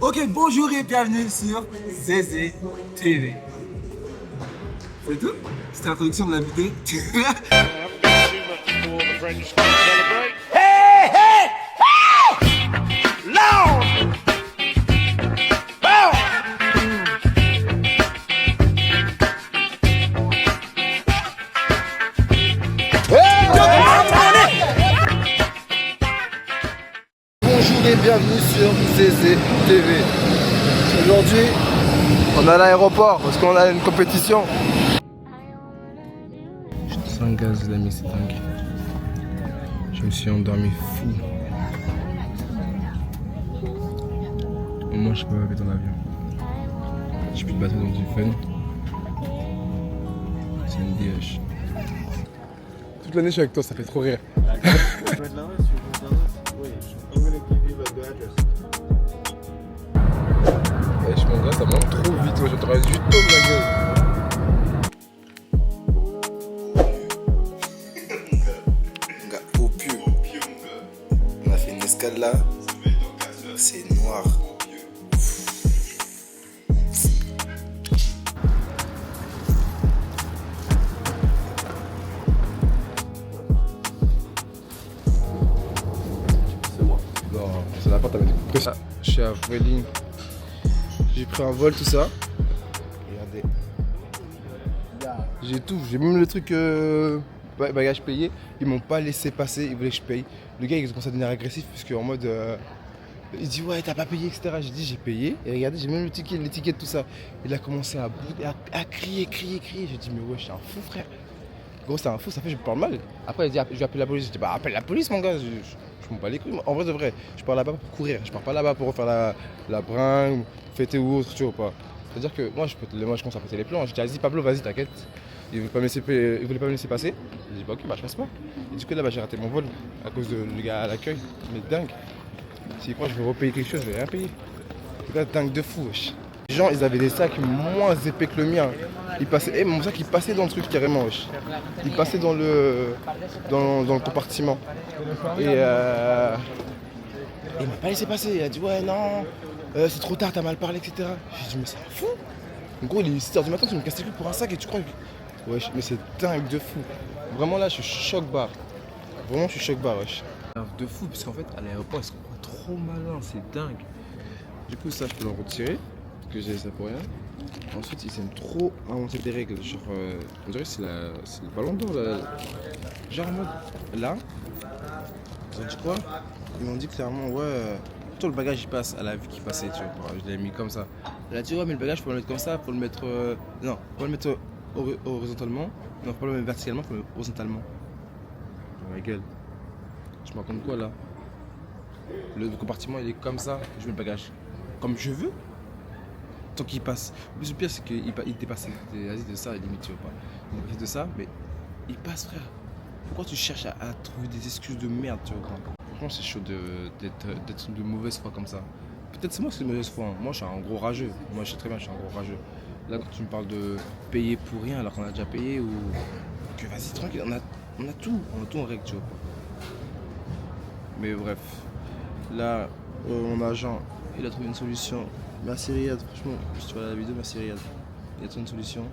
Ok, bonjour et bienvenue sur Zézé TV. C'est tout? C'était l'introduction de la vidéo. Hey, hey, hey! Lord! Bonjour et bienvenue sur Zézé TV. Aujourd'hui, on est à l'aéroport parce qu'on a une compétition. Je te sens gaz, l'ami, c'est dingue. Je me suis endormi fou. Au moins, je peux pas dans l'avion. J'ai plus de batterie donc du fun. C'est une DH. Toute l'année, je suis avec toi, ça fait trop rire. Wesh mon gars, ça monte trop vite, je te reste 8 tonnes la gueule. Mon gars, au pieu. On a fait une escale là. C'est noir. Non, c'est la porte avec des coups. Je suis à Vueling. J'ai pris un vol, tout ça. Regardez. J'ai tout, j'ai même le truc bagage payé. Ils m'ont pas laissé passer, ils voulaient que je paye. Le gars il commence à devenir agressif parce qu'en mode il dit ouais t'as pas payé etc. J'ai dit j'ai payé et regardez j'ai même le ticket, l'étiquette tout ça. Il a commencé à crier. J'ai dit mais ouais je suis un fou frère. Gros c'est un fou, ça fait je me parle mal. Après il dit je vais appeler la police. Je dis bah appelle la police mon gars. Je m'en bats les couilles. En vrai de vrai, je pars là-bas pour courir. Je pars pas là-bas pour refaire la bringue, fêter ou autre, tu vois pas. C'est-à-dire que moi je commence à péter les plombs. J'ai dit vas-y Pablo, vas-y t'inquiète. Il voulait pas me laisser passer. J'ai dit bah ok bah je passe pas. Et du coup là j'ai raté mon vol à cause du gars à l'accueil. Mais dingue. S'il croit que je vais repayer quelque chose, je vais rien payer. Le gars dingue de fou wesh. Les gens ils avaient des sacs moins épais que le mien. Ils passaient, mon sac il passait dans le truc carrément wesh. Il passait dans le compartiment. Et il m'a pas laissé passer, il a dit ouais non, c'est trop tard, t'as mal parlé, etc. J'ai dit mais c'est un fou. En gros il est 6h du matin, tu me casses les couilles pour un sac et tu crois que... Wesh, mais c'est dingue de fou. Vraiment là je suis choc barre. Vraiment je suis choc barre wesh. De fou parce qu'en fait à l'aéroport ils sont trop malins, c'est dingue. Du coup ça je peux l'en retirer, parce que j'ai ça pour rien. Ensuite ils aiment trop inventer des règles, genre on dirait que c'est le ballon d'or là. Genre en mode là. Ils ont dit quoi? Ils m'ont dit clairement ouais tout le bagage il passe à la vue qui passait tu vois, je l'ai mis comme ça. Elle a dit ouais mais le bagage faut le mettre comme ça, faut le mettre non, faut le mettre horizontalement, non faut le mettre verticalement, faut le mettre horizontalement. Dans ma gueule. Je me raconte quoi là? Le compartiment il est comme ça, je mets le bagage comme je veux. Tant qu'il passe. Le pire c'est qu'il dépasse de ça limite tu vois pas. Il dépasse de ça mais il passe frère. Pourquoi tu cherches à trouver des excuses de merde, tu vois? Franchement, c'est chaud d'être de mauvaise foi comme ça. Peut-être c'est moi qui suis de mauvaise foi. Hein. Moi, je suis un gros rageux. Moi, je sais très bien, je suis un gros rageux. Là, quand tu me parles de payer pour rien alors qu'on a déjà payé ou que vas-y, tranquille, on a tout en règle, tu vois. Mais bref, là, mon agent, il a trouvé une solution. Merci Riyad, franchement, si tu vois la vidéo, merci Riyad. Il a trouvé une solution.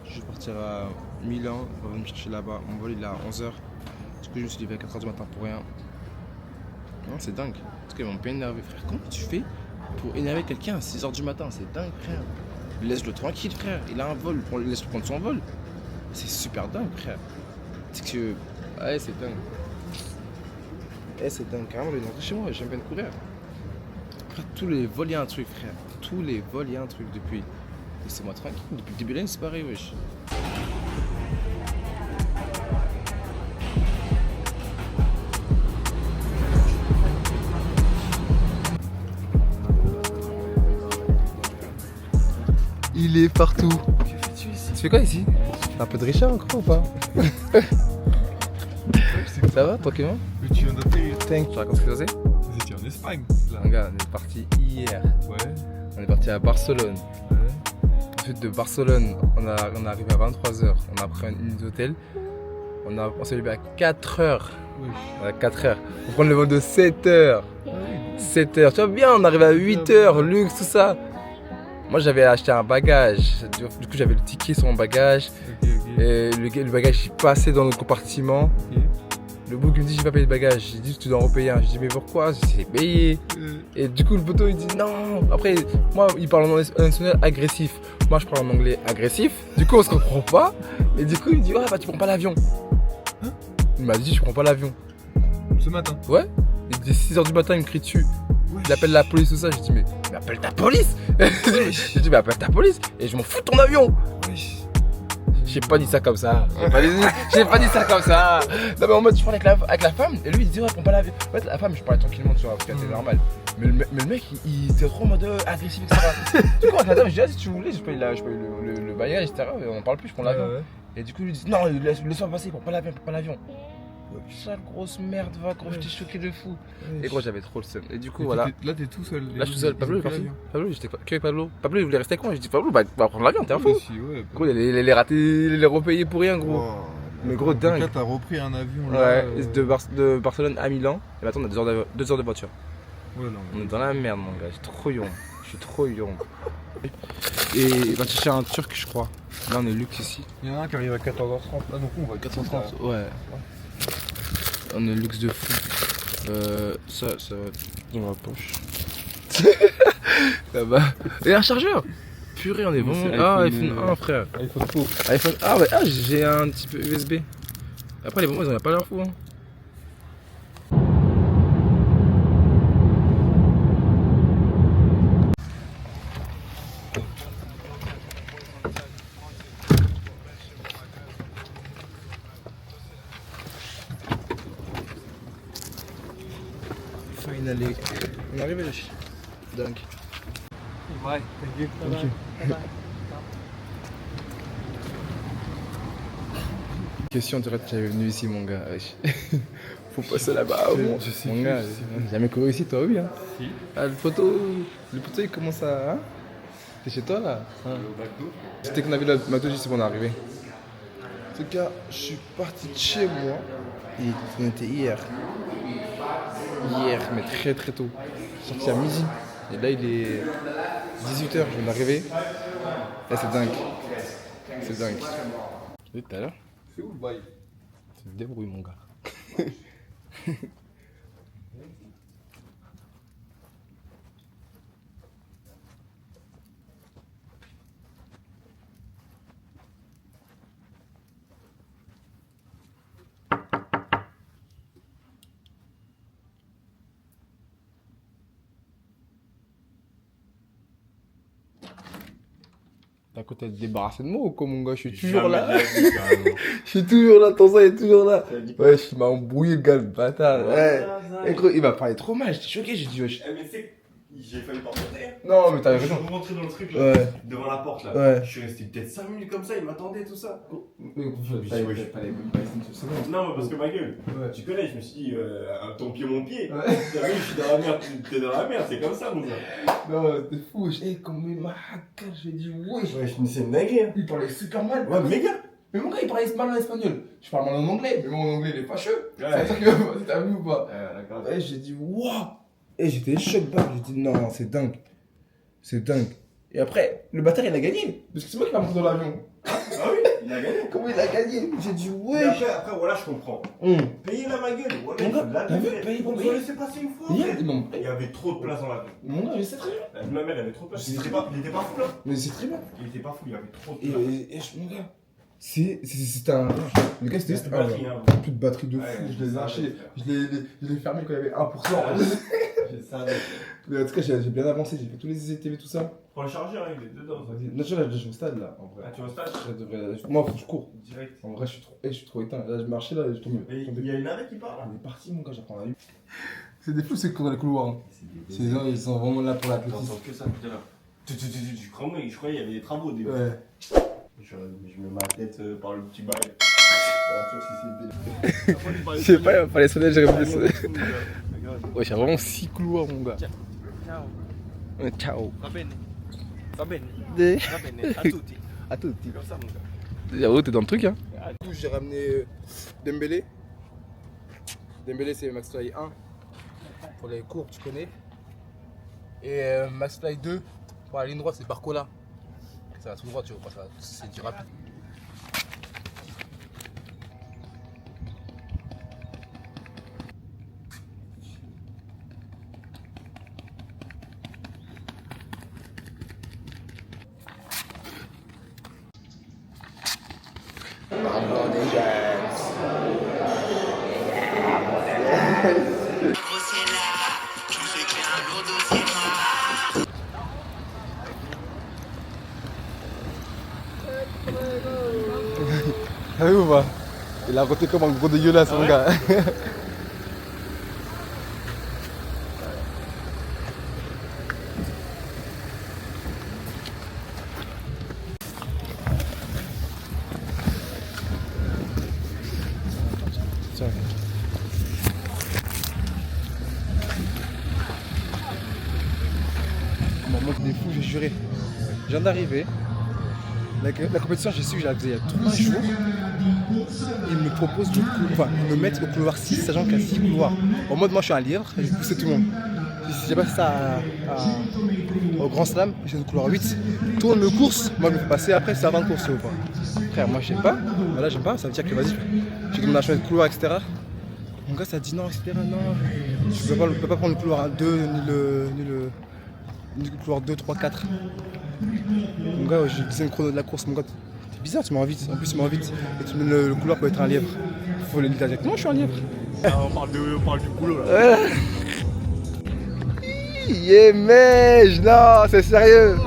Je vais partir à Milan, on va me chercher là-bas. Mon vol il est à 11h. Du coup, je me suis levé à 4h du matin pour rien. Non, c'est dingue. En tout cas, ils m'ont bien énervé, frère. Comment tu fais pour énerver quelqu'un à 6h du matin? C'est dingue, frère. Laisse-le tranquille, frère. Il a un vol, laisse-le prendre son vol. C'est super dingue, frère. C'est que. Ouais, c'est dingue. C'est dingue. Carrément, il est rentré chez moi, j'aime bien courir. Frère, tous les vols, il y a un truc, frère. Tous les vols, il y a un truc depuis. Laissez-moi tranquille, depuis le début de l'année c'est pareil wesh. Il est partout. Tu fais quoi ici? T'as un peu de Richard encore ou pas? Ça va tranquillement? Tu viens d'atterrir. Tu racontes ce que c'est? Vous étiez en Espagne là. Regarde, on est parti hier. Ouais. On est parti à Barcelone. Ouais. Ensuite de Barcelone, on est arrivé à 23h. On a pris une nuit d'hôtel. On s'est levé à 4h. Oui. À 4h. On prend le vol de 7h. Oui. 7h. Tu vois bien, on arrive à 8h, luxe, tout ça. Moi, j'avais acheté un bagage. Du coup, j'avais le ticket sur mon bagage. Ok, ok. Et le bagage, il passait dans notre compartiment. Ok. Le bouc il me dit j'ai pas payé le bagage, j'ai dit tu dois en repayer un, je dis mais pourquoi, j'ai payé. Et du coup le poteau il dit non. Après moi il parle en espagnol agressif, moi je parle en anglais agressif, du coup on se comprend pas. Et du coup il me dit ouais bah tu prends pas l'avion. Hein? Il m'a dit je prends pas l'avion. Ce matin. Ouais. Il est 6h du matin il me crie dessus. Il appelle la police tout ça, je dis mais appelle ta police. Je dis mais appelle ta police et je m'en fous de ton avion. Wesh. J'ai pas dit ça comme ça. J'ai pas dit ça comme ça. Non mais en mode je parlais avec la femme et lui il dit ouais prends pas l'avion. En fait la femme je parlais tranquillement tu vois parce que c'est normal. Mais le mec il était trop en mode agressif etc. Du coup avec la dame je dis ah si tu voulais je paye le bagage etc. On en parle plus je prends l'avion. Ouais. Et du coup il lui dit non laisse-moi passer prends pas l'avion. Sale grosse merde va gros j'étais choqué de fou. Et gros j'avais trop le seum. Et du coup voilà. Là t'es tout seul. Là je suis tout seul. Pablo il est parti. Pablo j'étais que avec Pablo. Pablo il voulait rester avec moi. Je dis Pablo va prendre l'avion t'es un fou. Ouais. Gros il est raté, il est repayé pour rien gros. Oh, Mais gros dingue. Là t'as repris un avion là. Ouais, de Barcelone à Milan. Et maintenant on a 2 heures de voiture. Ouais non. On est dans la merde mon gars, je suis trop yon. Et il va chercher un turc je crois. Là on est luxe ici. Il y en a un qui arrive à 14h30. Là donc on va à 430. Ouais. On est luxe de fou. Ça va dans ma poche. Là-bas. Et un chargeur. Purée on est Non, bon. c'est Ah iPhone, iPhone 1 frère. iPhone Pro. iPhone. Ah ouais, ah, j'ai un petit peu USB. Après les bons ils en ont pas l'air fou hein. Finally. On est arrivé wesh. Dingue. Ouais, t'inquiète. Question directe, j'avais venu ici mon gars. Wesh. Faut passer là-bas. Bon. Je sais Mon plus, gars, je sais j'ai jamais couru ici, toi oui hein. Si. Ah, le poteau il commence à. Hein t'es chez toi là hein. C'était qu'on avait le McDo juste avant d'arriver. En tout cas, je suis parti de chez moi. Et on était hier. Hier, mais très très tôt. Je suis sorti à midi. Et là il est 18h, je viens d'arriver. Là c'est dingue. C'est dingue. Je l'ai dit tout à l'heure. C'est où le bail? Tu te débrouilles mon gars. T'as quoi, t'as te débarrassé de moi ou quoi mon gars? Je suis toujours là. Je suis toujours là, ton sang est toujours là. Ouais, il m'a embrouillé le gars, le bâtard. Ouais. Et gros, il m'a parlé trop mal, j'étais choqué, j'ai dit wesh. Eh mais c'est j'ai failli pas monter. Non, mais t'avais Je raison. suis rentré dans le truc là, Ouais. devant la porte là. Ouais. Je suis resté peut-être 5 minutes comme ça, il m'attendait tout ça. Mais fallait même pas Non, mais parce que ma gueule, Ouais. tu connais, je me suis dit, ton pied, mon pied. Ouais. T'as vu, je suis dans la merde, t'es dans la merde, c'est comme ça, mon gars. Non, t'es fou, wesh. Eh, comme il m'a hacké, j'ai dit wesh. Ouais, je me suis une dinguerie. Hein. Il parlait super mal. Ouais, méga. Mais mon gars, il parlait mal en espagnol. Je parle mal en anglais, mais mon anglais, il est fâcheux. Ouais. C'est ça que t'as vu ou pas? D'accord. Et j'ai dit, waouh! Et j'étais choqué, j'ai dit, non, c'est dingue. C'est dingue. Et après, le bâtard, il a gagné. Parce que c'est moi qui m'a monté dans l'avion. Ah oui, il a gagné. Comment il a gagné? J'ai dit, Mais wesh. après, voilà, je comprends. Payer la ma gueule, voilà, Mon il gars, faut de la t'as vu, tête. payer pour On payer. se laisser passer une fois. Hier, en fait. ils m'ont. Il y avait trop de place dans l'avion. Mon gars, je sais très bien. La vie de ma mère, il y avait trop de place. Je Il sais était pas fou là. Mais c'est très bien. Il était pas fou, il y avait trop de Et, place. mon gars, c'est un. Le gars, c'était Il y a juste plus de batterie, hein. plus de batterie de fou. Ouais, Je l'ai ça, lâché. ouais. Je l'ai fermé quand il y avait 1%. Je savais. Mais en tout cas, j'ai bien avancé. J'ai fait tous les CCTV, tout ça. Prends le chargeur, hein, il est dedans. ça. Naturel, là, je suis au stade là, en vrai. Ah, tu vas au stade Moi, faut que je cours. direct. En vrai, je suis trop éteint. Là, je marchais là, je tombe. Mais il y a une navette qui part là. On est parti, mon gars, j'apprends la vie. C'est des fous, c'est qu'on dans les couloirs. Hein. Ces gens, ils sont vraiment là pour l'athlétisme. T'entends que ça tout à l'heure. Je croyais qu'il y avait des travaux. Des... Ouais. Je mets ma tête par le petit bail. Je sais pas, il va falloir sonner, j'ai répondu sonner. Ouais, j'ai vraiment 6 couloirs, mon gars. Ciao. Ciao. Va bene. Va bene. Des- Va bene. A tutti. À tout. C'est comme ça, mon gars. Yaro, t'es dans le truc, hein. Du coup, j'ai ramené Dembélé. Dembélé, c'est Max Toy 1. Pour les cours, tu connais. Et Max Fly 2, pour la ligne droite, c'est Barcola. Ça va tout droit, tu vois, c'est du rapide. Ah oui ou pas? Il a roté comme un gros dégueulasse mon gars. Tiens. On m'a montré des fous, j'ai juré. Je viens d'arriver. La compétition, j'ai su que je la faisais il y a 3 jours. Ils me proposent de me mettre au couloir 6, sachant qu'il y a 6 couloirs. En mode, moi je suis un lièvre, j'ai poussé tout le monde. J'ai passé ça au Grand Slam, j'ai le couloir 8. Tourne le course, moi je me fais passer après, c'est avant de course ou pas. Frère, moi j'aime pas, voilà, j'aime pas, ça veut dire que vas-y, j'ai demandé à changer de couloir, etc. Mon gars, ça dit non, etc. Non, je peux pas prendre le couloir 2 ni le couloir 2, 3, 4. Mon gars, j'ai disais le chrono de la course, mon gars, c'est bizarre, tu m'en vite. En plus, tu m'en vite et tu mets le couloir pour être un lièvre. Faut le dire avec moi, je suis un lièvre. On parle du boulot là. Yeah, mais non, c'est sérieux.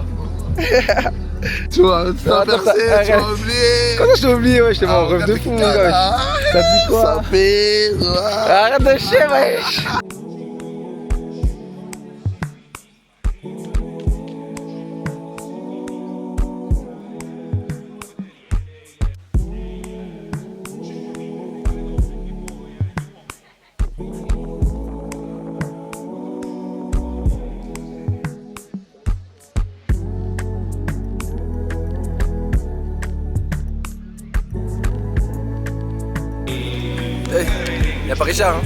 Tu vois, ça a percé, tu as oublié. Comment je t'ai oublié, ouais, j'étais mon rêve de fou, mon gars. T'as dit quoi? Ça fait. Arrête de chier, wesh. Y'a pas Richard, hein.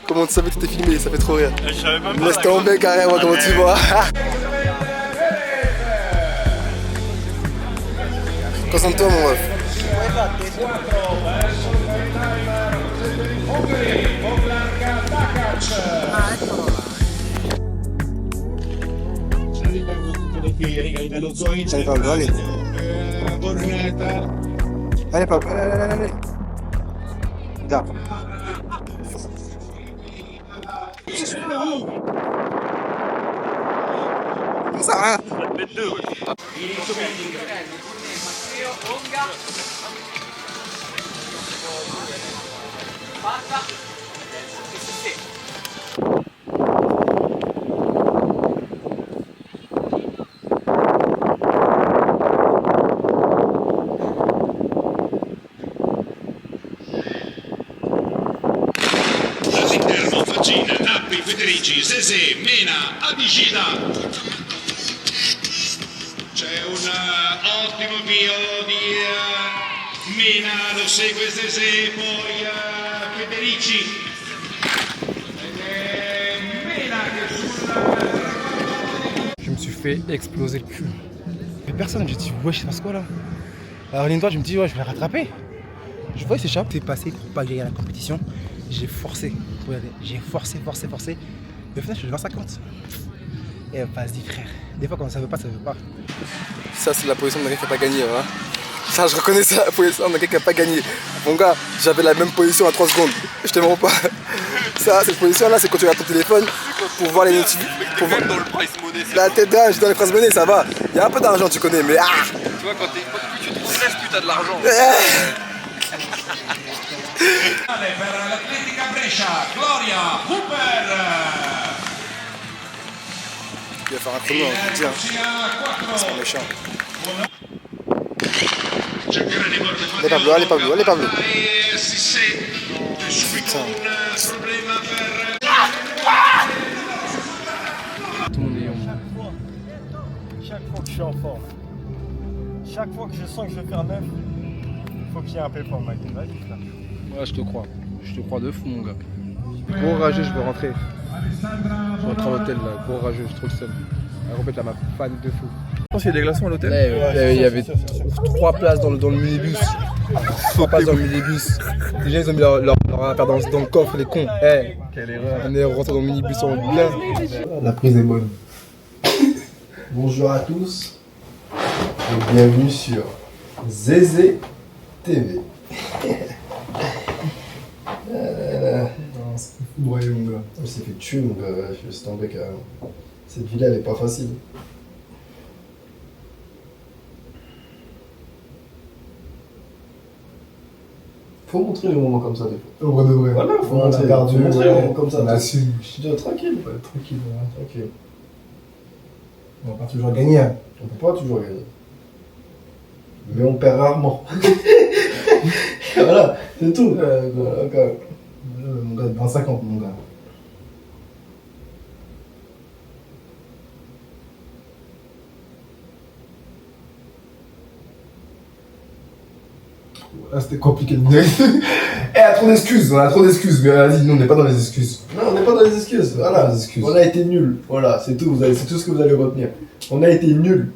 Comment tu savais que t'étais filmé? Ça fait trop rire. Je savais même pas. Laisse tomber carrément, comment tu vois. Concentre-toi mon ref. Allez Pablo, allez. Allez Pablo, allez. Là. Ça va. All'interno Fagina, Nappi, Federici, Sesè, Mena, Adicida. C'è un ottimo avvio di Mena, lo segue Sesè, poi Federici. Mena che sulla... Je me suis fait exploser le cul. Mais personne, j'ai dit ouais, je passe quoi là? Alors ligne droite, je me dis ouais, je vais la rattraper. Je vois, il s'échappe. C'est passé pour pas que j'aille à la compétition. J'ai forcé pour y aller. J'ai forcé. Et au final, je suis 20-50. Et vas-y, frère. Des fois, quand ça veut pas, ça veut pas. Ça, c'est la position de quelqu'un qui n'a pas gagné. Hein. Ça, je reconnais ça, la position de quelqu'un qui n'a pas gagné. Mon gars, j'avais la même position à 3 secondes. Je te mens pas. Ça, cette position-là, c'est quand tu regardes ton téléphone pour voir les notifications. Même dans le price money, c'est La tête d'âge dans les phrases monnaie, ça va. Il y a un peu d'argent, tu connais, mais ah. Tu vois, quand plus tu te stresses, plus t'as de l'argent. Per l'Atletica Brescia, Gloria Hooper. Il va faire un chrono, je veux dire. C'est pas méchant. Allez Pablo, allez Pablo, allez Pablo. Putain. Chaque fois que je suis en forme, chaque fois que je sens que je vais faire neuf, il faut qu'il y ait un pépin, mec. Vas-y, frère. Ouais, je te crois. Je te crois de fou, mon gars. Gros rageux, je veux rentrer. Je rentre à l'hôtel, là. Gros rageux, j'ai trop le seum. La compète, là, ma fan de fou. Je pense qu'il y a des glaçons à l'hôtel. Il y avait 3 places dans le minibus. 3 places dans le minibus. Déjà, ils ont mis leur affaire dans le coffre, les cons. Eh, quelle erreur. On est rentré dans le minibus en bien. La prise est bonne. Bonjour à tous et bienvenue sur Zézé TV. Non, c'est foudroyé mon gars. On s'est fait tuer mon gars, je laisse tomber carrément. Cette vie-là elle est pas facile. Faut montrer les moments comme ça des fois. Au vrai de vrai. Voilà, faut on a montrer perdu, les moments comme ça. on assume. Je te dis tranquille. Ouais, tranquille, ouais. Tranquille. On va pas toujours gagner. Hein. On peut pas toujours gagner. Mais on perd rarement. Voilà, c'est tout. Voilà, quand même. Mon gars, 25 ans, mon gars. Là, c'était compliqué de dire. Eh, on a trop d'excuses, mais vas-y, nous, on n'est pas dans les excuses. Non, on n'est pas dans les excuses. Voilà, Les excuses. on a été nuls. Voilà, c'est tout. C'est tout ce que vous allez retenir. On a été nuls.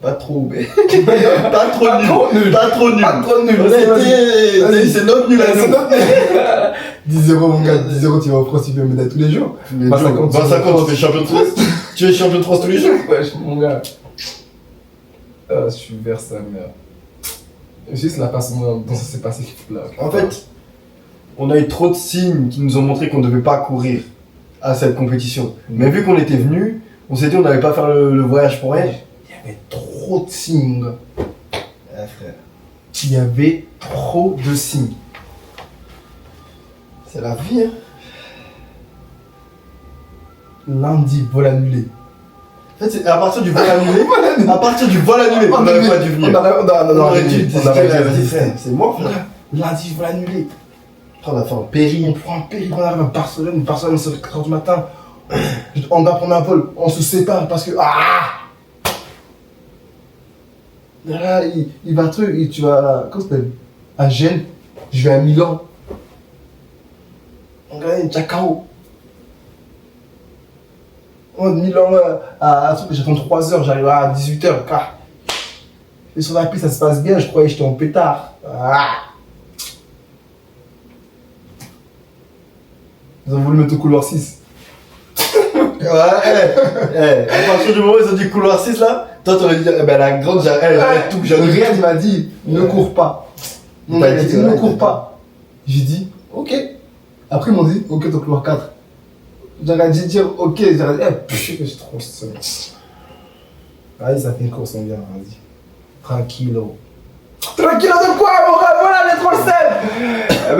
Pas trop, mais. Pas trop nuls. Pas trop nuls. Pas trop nuls. On a été. Vas-y. C'est notre nul à nous. 10-0, mon gars, 10-0, tu vas au France, tu fais une médaille tous les jours. 25 ans, tu fais champion de France. Tu es champion de France tous les jours. Wesh, mon gars. Ah, je suis vers sa mère. Juste la façon dont ça s'est passé qui fout là. En fait, on a eu trop de signes qui nous ont montré qu'on ne devait pas courir à cette compétition. Mais vu qu'on était venus, on s'est dit on n'allait pas faire le voyage pour rien. Il y avait trop de signes, mon gars. Frère, Il y avait trop de signes. c'est la vie, hein. Lundi, vol annulé. En fait, c'est à partir du vol annulé, on n'aurait pas dû venir. On aurait dû Vas-y, c'est mort, frère. Lundi, vol annulé. Après, on a fait un péril. On prend un péril, on arrive à Barcelone. Barcelone, c'est 4h du matin. On doit prendre un vol. On se sépare parce que. Ah! Là, il va un truc. Tu vas. Comment ça s'appelle? À Gênes. Je vais à Milan. On gagne Jacao. De Milan à truc, j'attends 3 heures, j'arrive à 18h. Et sur la piste, ça se passe bien, je croyais que j'étais en pétard. Ah. Ils ont voulu mettre au couloir 6. Ouais, à partir du moment où ils ont dit couloir 6 là, toi t'aurais dit, la grande, j'arrête tout, Le Real, il m'a dit, ne cours pas. Mon gars, il a dit, ne cours pas. J'ai dit, ok. Après, ils m'ont dit, ok, ton couloir 4. J'aurais dû dire, ok, j'aurais dit, j'ai trop seul. Vas-y, ça fait une course, on vient, vas-y. Tranquillo. Tranquillo de quoi, mon gars? Voilà, j'ai trop le seul.